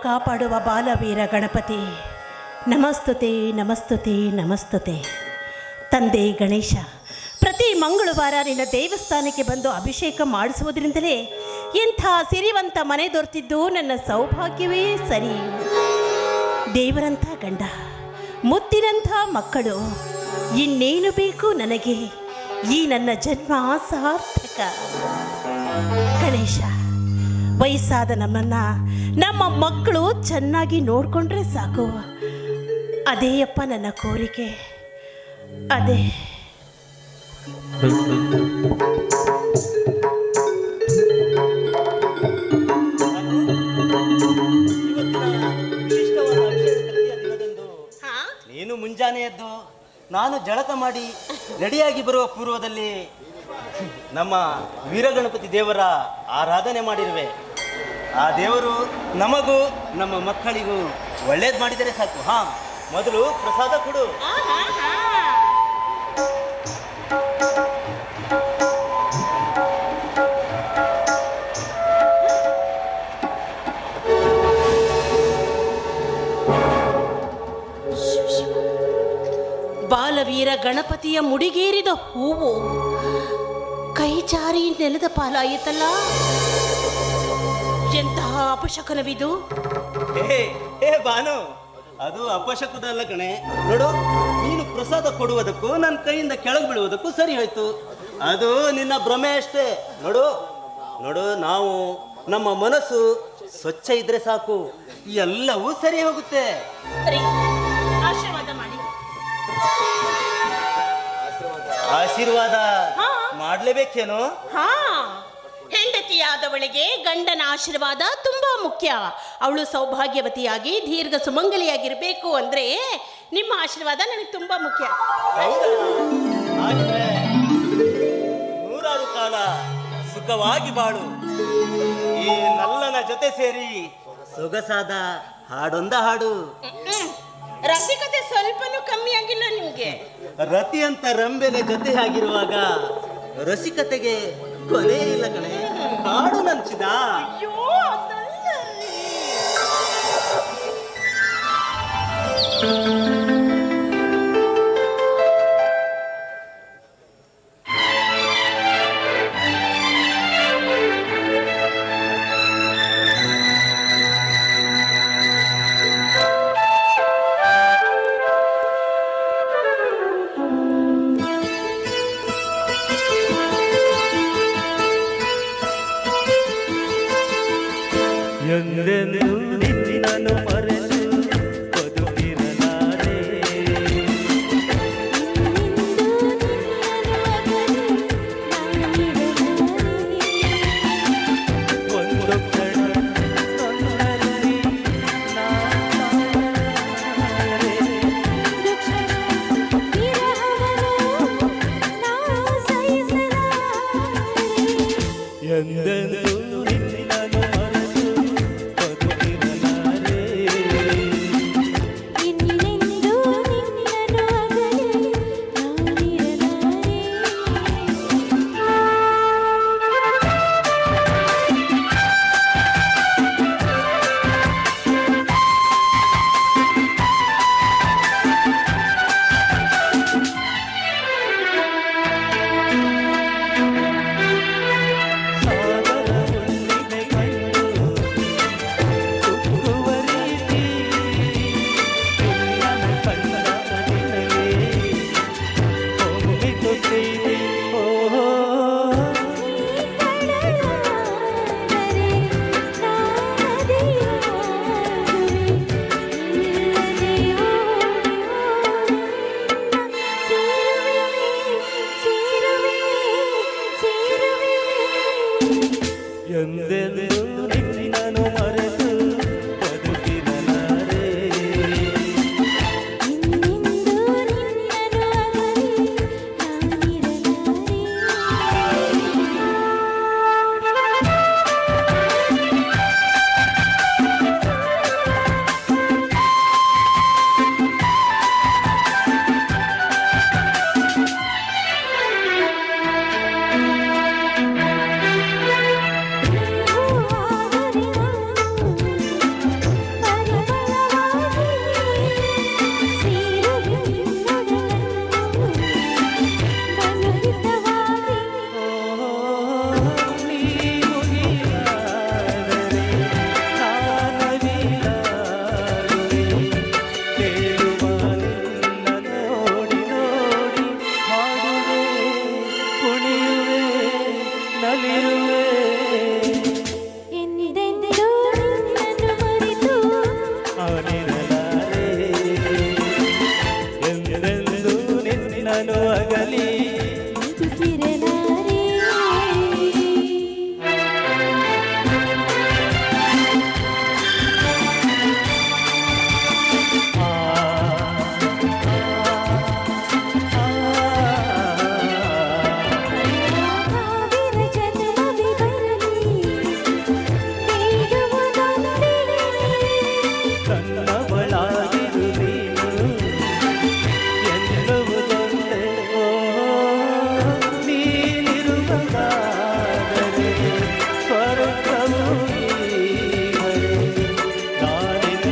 ಕಾಪಾಡುವ ಬಾಲವೀರ ಗಣಪತಿ, ನಮಸ್ತುತೆ ನಮಸ್ತುತೆ ನಮಸ್ತುತೆ. ತಂದೆ ಗಣೇಶ, ಪ್ರತಿ ಮಂಗಳವಾರ ನಿನ್ನ ದೇವಸ್ಥಾನಕ್ಕೆ ಬಂದು ಅಭಿಷೇಕ ಮಾಡಿಸುವುದರಿಂದಲೇ ಎಂಥ ಸಿರಿವಂತ ಮನೆ ದೊರೆತಿದ್ದು ನನ್ನ ಸೌಭಾಗ್ಯವೇ ಸರಿ. ದೇವರಂಥ ಗಂಡ, ಮುತ್ತಿನಂಥ ಮಕ್ಕಳು, ಇನ್ನೇನು ಬೇಕು ನನಗೆ? ಈ ನನ್ನ ಜನ್ಮ ಸಾರ್ಥಕ. ಗಣೇಶ, ವಯಸ್ಸಾದ ನಮ್ಮ ಮಕ್ಕಳು ಚೆನ್ನಾಗಿ ನೋಡಿಕೊಂಡ್ರೆ ಸಾಕು. ಅದೇ ಅಪ್ಪ ನನ್ನ ಕೋರಿಕೆ. ಅದೇ ನೀನು ಮುಂಜಾನೆ ಎದ್ದು ನಾನು ಜಳಕ ಮಾಡಿ ರೆಡಿಯಾಗಿ ಬರುವ ಪೂರ್ವದಲ್ಲಿ ನಮ್ಮ ವೀರಗಣಪತಿ ದೇವರ ಆರಾಧನೆ ಮಾಡಿರುವೆ. ಆ ದೇವರು ನಮಗೂ ನಮ್ಮ ಮಕ್ಕಳಿಗೂ ಒಳ್ಳೇದು ಮಾಡಿದರೆ ಸಾಕು. ಮೊದಲು ಪ್ರಸಾದ ಕೊಡು. ಬಾಲವೀರ ಗಣಪತಿಯ ಮುಡಿಗೇರಿದ ಹೂವು ಕೈ ಜಾರಿ ನೆಲದ ಪಾಲಾಯಿತಲ್ಲ. ಎಂತಹ ಅಪಶಕನವಿದು? ಏ ಬಾನು, ಅದು ಅಪಶಕುನಲ್ಲ ಕಣೆ. ನೋಡು, ನೀನು ಪ್ರಸಾದ ಕೊಡುವುದಕ್ಕೂ ನನ್ನ ಕೈಯಿಂದ ಕೆಳಗೆ ಬೀಳುವುದಕ್ಕೂ ಸರಿ ಹೋಯ್ತು. ಅದು ನಿನ್ನ ಭ್ರಮೆ ಅಷ್ಟೇ. ನೋಡು, ನಾವು ನಮ್ಮ ಮನಸ್ಸು ಸ್ವಚ್ಛ ಇದ್ರೆ ಸಾಕು, ಎಲ್ಲವೂ ಸರಿ ಹೋಗುತ್ತೆ. ಆಶೀರ್ವಾದ ಮಾಡಿ. ಆಶೀರ್ವಾದ ಮಾಡ್ಲೇಬೇಕೇನೋ? ಹೆಂಡತಿಯಾದವಳಿಗೆ ಗಂಡನ ಆಶೀರ್ವಾದ ತುಂಬಾ ಮುಖ್ಯ. ಅವಳು ಸೌಭಾಗ್ಯವತಿಯಾಗಿ ದೀರ್ಘ ಸುಮಂಗಲಿಯಾಗಿರ್ಬೇಕು ಅಂದ್ರೆ ನಿಮ್ಮ ಆಶೀರ್ವಾದ ನನಗೆ ತುಂಬಾ ಮುಖ್ಯ. ನೂರಾರು ಕಾಲ ಸುಖವಾಗಿ ಬಾಳು. ಈ ನಲ್ಲನ ಜೊತೆ ಸೇರಿ ಸೊಗಸಾದ ಹಾಡೊಂದ ಹಾಡು. ರಸಿಕತೆ ಸ್ವಲ್ಪನೂ ಕಮ್ಮಿ ಆಗಿಲ್ಲ ನಿಮ್ಗೆ. ರತಿ ಅಂತ ರಂಬೆಗೆ ಜೊತೆ ಆಗಿರುವಾಗ ರಸಿಕತೆಗೆ ಕೊನೆ ಇಲ್ಲ ಕಣೆ. ಹಾಡು ನಂಚಿದ. ಅಯ್ಯೋ, ಎಂದೆಂದು ನಿನ್ನನ್ನು ಮರೆತು ಬದುಕಿರಲಾರೆ. ಒಂದು ಕ್ಷಣ ನನ್ನಲ್ಲಿ ಎಂದೆಂದು ನಿನ್ನನ್ನು ಮರೆತು ಬದುಕಿರಲಾರೆ.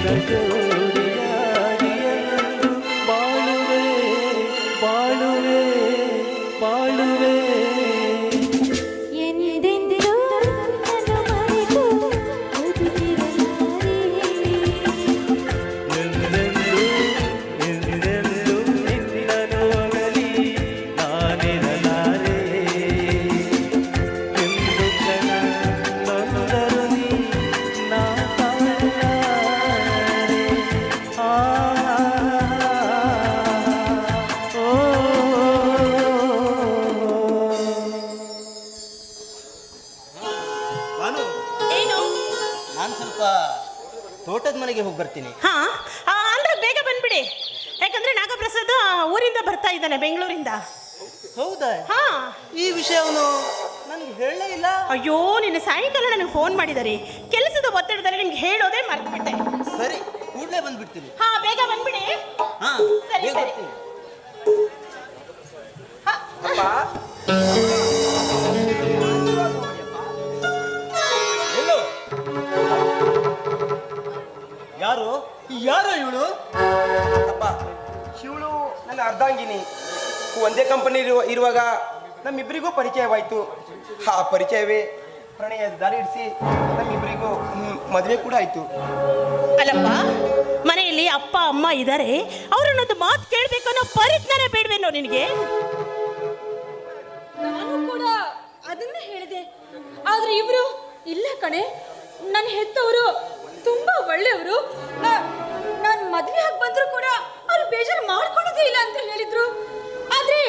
ಜೋಡಿಯಾಗಿ ಎಂದು ಬಾಳುವೆ ಬಾಳುವೆ ಬಾಳುವೆ ಎಂದೆಂದಿಗೂ ನನ್ನ ಮರೆತು ಬದುಕಿರಲಾರೆ. ಎಂದೆಂದೂ ಎಂದೆಂದೂ ನಿನ್ನನ್ನು ಅಗಲಿ ನಾನಿರಲಾರೆ ಎಂದು ಕ್ಷಣ ನೊಂದರು ನೀ ನಾ ತಾಳಲಾರೆ. ಆ ಓ ಭಾನು, ಏನು? ನಾನು ಸ್ವಲ್ಪ ತೋಟದ ಮನೆಗೆ ಹೋಗಿ ಬರ್ತೀನಿ. ಹಾ ಅಂದ್ರೆ ಬೇಗ ಬಂದ್ಬಿಡಿ, ಯಾಕಂದ್ರೆ ನಾಗಪ್ರಸಾದ್ ಊರಿಂದ ಬರ್ತಾ ಇದ್ದಾನೆ, ಬೆಂಗಳೂರಿಂದ. ಹೌದಾ? ಹಾ. ಈ ವಿಷಯ ಅವನು ನನಗೆ ಹೇಳಲೇ ಇಲ್ಲ. ಅಯ್ಯೋ, ನಿನ್ನೆ ಸಾಯಂಕಾಲ ನನಗೆ ಫೋನ್ ಮಾಡಿದ್ದಾರೆ. ಕೆಲಸದ ಒತ್ತಡದಲ್ಲಿ ನಿಮ್ಗೆ ಹೇಳೋದೇ ಮರ್ತ್ಬಿಟ್ಟೆ. ಸರಿ, ಕೂಡಲೇ ಬಂದ್ಬಿಡ್ತೀನಿ. ಹಾ, ಬೇಗ ಬಂದ್ಬಿಡಿ. ಹಾ, ಸರಿ, ಬೇಗ ಸರಿ. ಬರ್ತೀನಿ. ಎಲ್ಲೋ? ಯಾರು ಯಾರು ಇವಳು? ಅಪ್ಪ, ಶಿವಳು ನನ್ನ ಅರ್ಧಾಂಗಿನಿ. ಒಂದೇ ಕಂಪನಿ ಇರುವಾಗ ನಮ್ಮಿಬ್ಬರಿಗೂ ಪರಿಚಯವಾಯಿತು. ಆ ಪರಿಚಯವೇ ಪ್ರಣಯ ದಾರಿ ಇಡಿಸಿ ನಮ್ಮಿಬ್ಬರಿಗೂ ಮದುವೆ ಕೂಡ ಆಯಿತು. ಅಲ್ಲಪ್ಪ, ಮನೆಯಲ್ಲಿ ಅಪ್ಪ ಅಮ್ಮ ಇದ್ದಾರೆ, ಅವ್ರನ್ನೊಂದು ಮಾತು ಕೇಳಬೇಕು ಅನ್ನೋ ಪರಿಜ್ಞಾನ ಬೇಡವೇನೋ ನಿನಗೆ? ನಾನು ಕೂಡ ಅದನ್ನ ಹೇಳಿದೆ, ಆದ್ರೆ ಇವರು ಇಲ್ಲ ಕಣೆ, ನನ್ನ ಹೆತ್ತವರು ತುಂಬಾ ಒಳ್ಳೆಯವರು. ನಾನು ಮದುವೆ ಆಗಿ ಬಂದ್ರು ಕೂಡ ಅವ್ರು ಬೇಜಾರು ಮಾಡ್ಕೊಳ್ಳೋದೇ ಇಲ್ಲ ಅಂತ ಹೇಳಿದ್ರು. ಆದ್ರೆ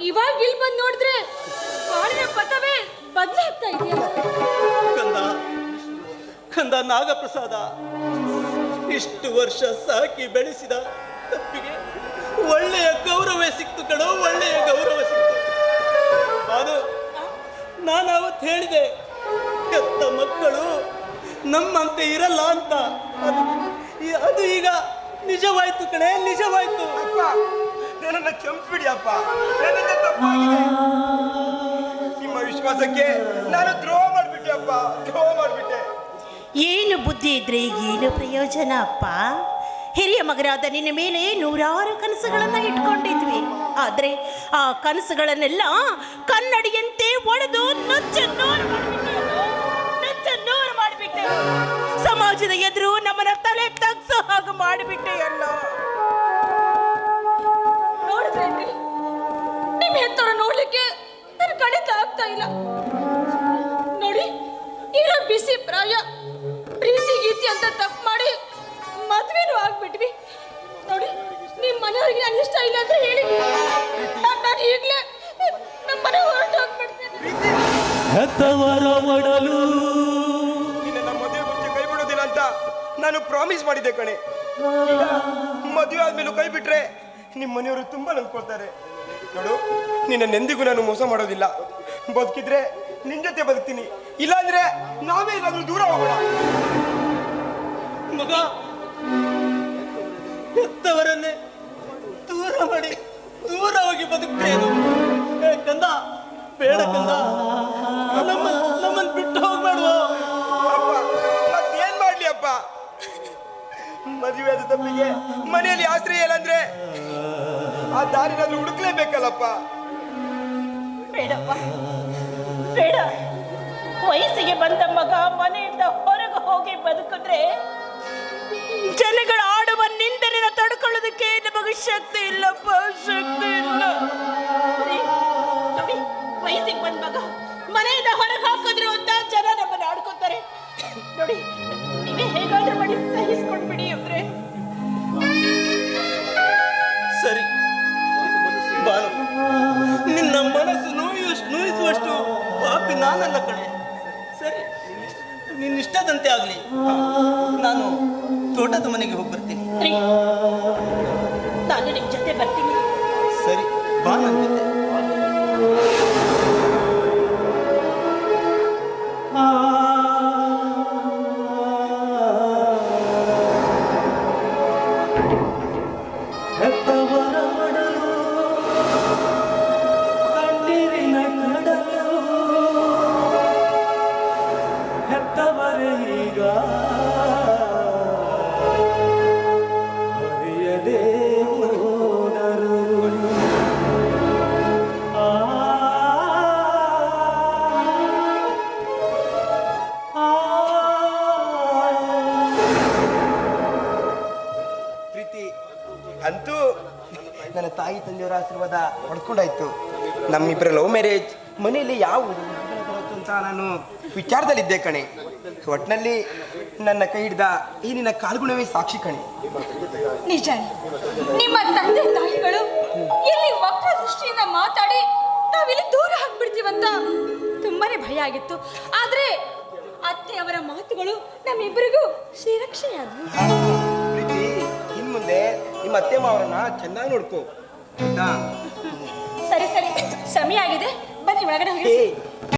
ಇವಾಗ ಇಲ್ಲಿ ಬಂದು ನೋಡಿದ್ರೆ ಬಾಳಿನ ಪಥವೇ ಬದಲಾಗ್ತಾ ಇದೆಯಲ್ಲ. ಕಂದ ಕಂದ ನಾಗಪ್ರಸಾದ, ಇಷ್ಟು ವರ್ಷ ಸಾಕಿ ಬೆಳೆಸಿದ ತಪ್ಪಿಗೆ ಒಳ್ಳೆಯ ಗೌರವ ಸಿಕ್ತು ಕಣೋ, ಒಳ್ಳೆಯ ಗೌರವ ಸಿಕ್ತು. ಅದು ನಾನು ಅವತ್ತು ಹೇಳಿದೆ, ಕೆತ್ತ ಮಕ್ಕಳು ನಮ್ಮಂತೆ ಇರಲ್ಲ ಅಂತ. ಅದು ಈಗ ನಿಜವಾಯ್ತು ಕಣೆ, ನಿಜವಾಯ್ತು. ಅಪ್ಪ, ನನ್ನನ್ನ ಕ್ಷಮಿಸ್ಬಿಡಿ ಅಪ್ಪ, ನನ್ನಿಂದ ತಪ್ಪಾಗಿದೆ. ನಿಮ್ಮ ವಿಶ್ವಾಸಕ್ಕೆ ನಾನು ದ್ರೋಹ ಮಾಡಿಬಿಟ್ಟೆ ಅಪ್ಪ, ದ್ರೋಹ ಮಾಡಿಬಿಟ್ಟೆ. ಏನು ಬುದ್ಧಿ ಇದ್ರೆ ಏನು ಪ್ರಯೋಜನ ಅಪ್ಪ? ಹಿರಿಯ ಮಗರಾದ ನಿನ್ನ ಮೇಲೆ ನೂರಾರು ಕನಸುಗಳನ್ನ ಇಟ್ಕೊಂಡಿದ್ವಿ, ಆದ್ರೆ ಆ ಕನಸುಗಳನ್ನೆಲ್ಲ ಕನ್ನಡಿಯಂತೆ ಒಡೆದು ನುಚ್ಚನ್ನೂರು ಮಾಡಿಬಿಟ್ಟೆ. ಸಮಾಜದ ಎದುರು ನಮ್ಮನ್ನ ತಲೆ ತಗ್ಸೋ ಹಾಗೆ ಮಾಡಿಬಿಟ್ಟೆ ಅಲ್ಲ. ನೋಡಿದ್ರೇನ್ರಿ, ನಿಮ್ ಹೆತ್ತವ್ರ ನೋಡ್ಲಿಕ್ಕೆ ನನ್ನ ಕಡಿತ ಆಗ್ತಾ ಇಲ್ಲ ನೋಡಿ. ಇರೋ ಬಿಸಿ ಪ್ರಾಯ, ಪ್ರೀತಿ ಗೀತಿ ಅಂತ ತಪ್ಪು ಮಾಡಿ ಮದ್ವೆನೂ ಆಗ್ಬಿಟ್ವಿ ನೋಡಿ. ನಿಮ್ ಮನೆಯವ್ರಿಗೆ ನಾನು ಇಷ್ಟ ಇಲ್ಲ ಅಂತ ಹೇಳಿ ನಾನು ಈಗಲೇ ನಮ್ಮ ಮನೆ ಹೊರಟು ಹೋಗ್ಬಿಡ್ತೀನಿ. ಹೆತ್ತವರ ಒಡಲು ನಿನ್ನ ಮದುವೆ ಮುಂಚೆ ಕೈ ಬಿಡೋದಿಲ್ಲ ಅಂತ ನಾನು ಪ್ರಾಮಿಸ್ ಮಾಡಿದ್ದೆ ಕಣೆ. ಈಗ ಮದುವೆ ಆದ್ಮೇಲೂ ಕೈ ಬಿಟ್ರೆ ನಿಮ್ಮ ಮನೆಯವರು ತುಂಬಾ ನಂಬ್ಕೊಳ್ತಾರೆ. ನೋಡು, ನಿನ್ನೆಂದಿಗೂ ನಾನು ಮೋಸ ಮಾಡೋದಿಲ್ಲ. ಬದುಕಿದ್ರೆ ನಿನ್ ಜೊತೆ ಬದುಕ್ತೀನಿ, ಇಲ್ಲಾಂದ್ರೆ ನಾವೇ ಏನಾದ್ರೂ ದೂರ ಹೋಗೋಣ. ಮಗ, ಹೆತ್ತವರನ್ನೇ ದೂರ ಮಾಡಿ ದೂರ ಹೋಗಿ ಬದುಕ್ತೇನು? ಕಂದ, ಬೇಡ ಕಂದ, ನಮ್ಮನ್ನು ಬಿಟ್ಟು ಹೋಗ್ಬೇಡುವ. ಅಪ್ಪ, ಮತ್ತೇನ್ ಮಾಡ್ಲಿ ಅಪ್ಪ? ಮದುವೆ ಆದ ತಪ್ಪಿಗೆ ಮನೆಯಲ್ಲಿ ಆಶ್ರಯ ಇಲ್ಲ ಅಂದ್ರೆ ಆ ದಾರಿನಾದ್ರೂ ಹುಡುಕ್ಲೇಬೇಕಲ್ಲಪ್ಪ. ಬೇಡಪ್ಪ, ಬೇಡ. ವಯಸ್ಸಿಗೆ ಬಂದ ಮಗ ಮನೆಯಿಂದ ಹೊರಗೆ ಹೋಗಿ ಬದುಕಿದ್ರೆ ಜನಗಳ ಆಡುವ ನಿಂದನೆನ ತಡ್ಕೊಳ್ಳೋದಕ್ಕೆ ನಮಗೆ ಶಕ್ತಿ ಇಲ್ಲಪ್ಪ, ಶಕ್ತಿ ಇಲ್ಲ. ನೋಡಿ, ವಯಸ್ಸಿಗೆ ಬಂದ ಮಗ ಮನೆಯಿಂದ ಹೊರಗೆ ಹಾಕಿದ್ರು ಅಂತ ಜನ ನಮ್ಮನ್ನು ಆಡ್ಕೋತಾರೆ ನೋಡಿ. ನೀವೇ ಹೇಗಾದ್ರೂ ಮಾಡಿ ಸಹಿಸ್ಕೊಂಡ್ಬಿಡಿ ಅಂದ್ರೆ. ಸರಿ ಬಾನು, ನಿನ್ನ ಮನಸ್ಸು ನೋಯಿಸುವಷ್ಟು ಪಾಪಿ ನಾನಲ್ಲ ಕಣೆ. ಸರಿ, ನಿನ್ನಿಷ್ಟದಂತೆ ಆಗಲಿ. ನಾನು ತೋಟದ ಮನೆಗೆ ಹೋಗಿ ಬರ್ತೀನಿ. ನಾನು ನಿಮ್ಮ ಜೊತೆ ಬರ್ತೀನಿ. ಸರಿ, ಬಾ ನನ್ನ ಜೊತೆ. ಹೆತ್ತವರ ಒಡಲು ಕಣ್ಣೀರಿನ ಕಡಲು, ಹೆತ್ತವರೇ ಈಗ ಅಂತೂ ನನ್ನ ತಾಯಿ ತಂದೆಯವರ ಆಶೀರ್ವಾದ ಪಡ್ಕೊಂಡಾಯ್ತು. ನಮ್ಮಿಬ್ಬರ ಲವ್ ಮ್ಯಾರೇಜ್ ಮನೆಯಲ್ಲಿ ಯಾವ ಹುಡುಗನ ಬರುತ್ತೋ ಅಂತ ನಾನು ವಿಚಾರದಲ್ಲಿದ್ದೆ ಕಣೆ. ಒಟ್ಟಿನಲ್ಲಿ ನನ್ನ ಕೈ ಹಿಡ್ದ ಈ ನಿನ್ನ ಕಾಲ್ಗುಣವೇ ಸಾಕ್ಷಿ ಕಣೆ. ನಿಜ. ನಿಮ್ಮ ತಂದೆ ತಾಯಿಗಳು ಇಲ್ಲಿ ವಕ್ರ ದೃಷ್ಟಿಯಿಂದ ಮಾತಾಡಿ ನಾವಿಲ್ಲಿ ದೂರ ಆಗ್ಬಿಡ್ತೀವಂತ ತುಂಬಾನೇ ಭಯ ಆಗಿತ್ತು. ಆದ್ರೆ ಅತ್ತೆಯವರ ಮಾತುಗಳು ನಮ್ಮಿಬ್ಬರಿಗೂ ಶ್ರೀರಕ್ಷೆಯಾದವು. ಪ್ರೀತಿ, ಇನ್ ಮುಂದೆ ನಿಮ್ಮ ಅತ್ತೆ ಮಾವರನ್ನ ಚೆನ್ನಾಗಿ ನೋಡ್ಕೋ ಆಯ್ತಾ? ಸರಿ ಸರಿ, ಸಮಯ ಆಗಿದೆ, ಬನ್ನಿ ಒಳಗಡೆ ಹೋಗಿ. ಏ